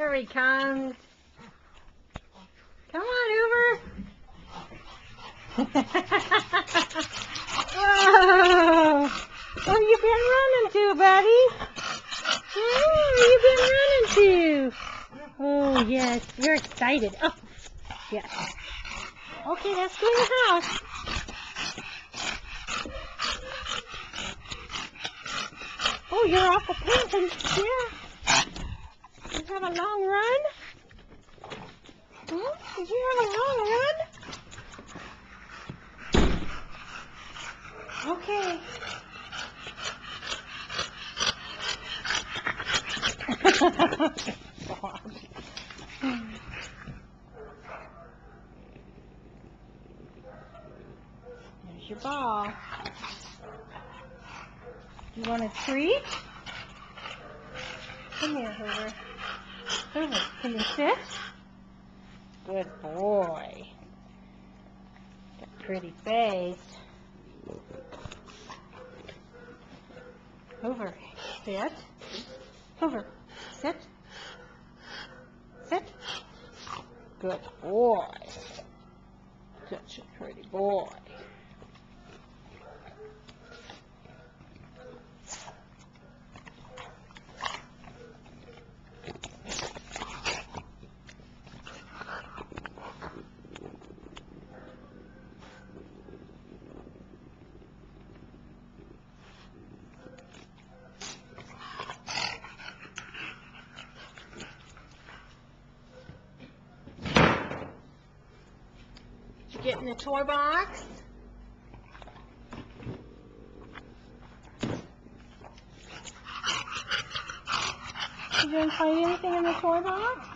There he comes. Come on, Hoover. Where you been running to, buddy? Where you been running to? Oh, yes. You're excited. Oh, yes. Okay, let's go in the house. Oh, you're off the pants. Yeah. You have a long run? Hmm? Did you have a long run? Okay. There's your ball. You want a treat? Come here, Hoover. Hoover, can you sit? Good boy. Got a pretty face. Hoover, sit. Hoover, sit. Sit. Good boy. Such a pretty boy. Did you get in the toy box? You didn't find anything in the toy box?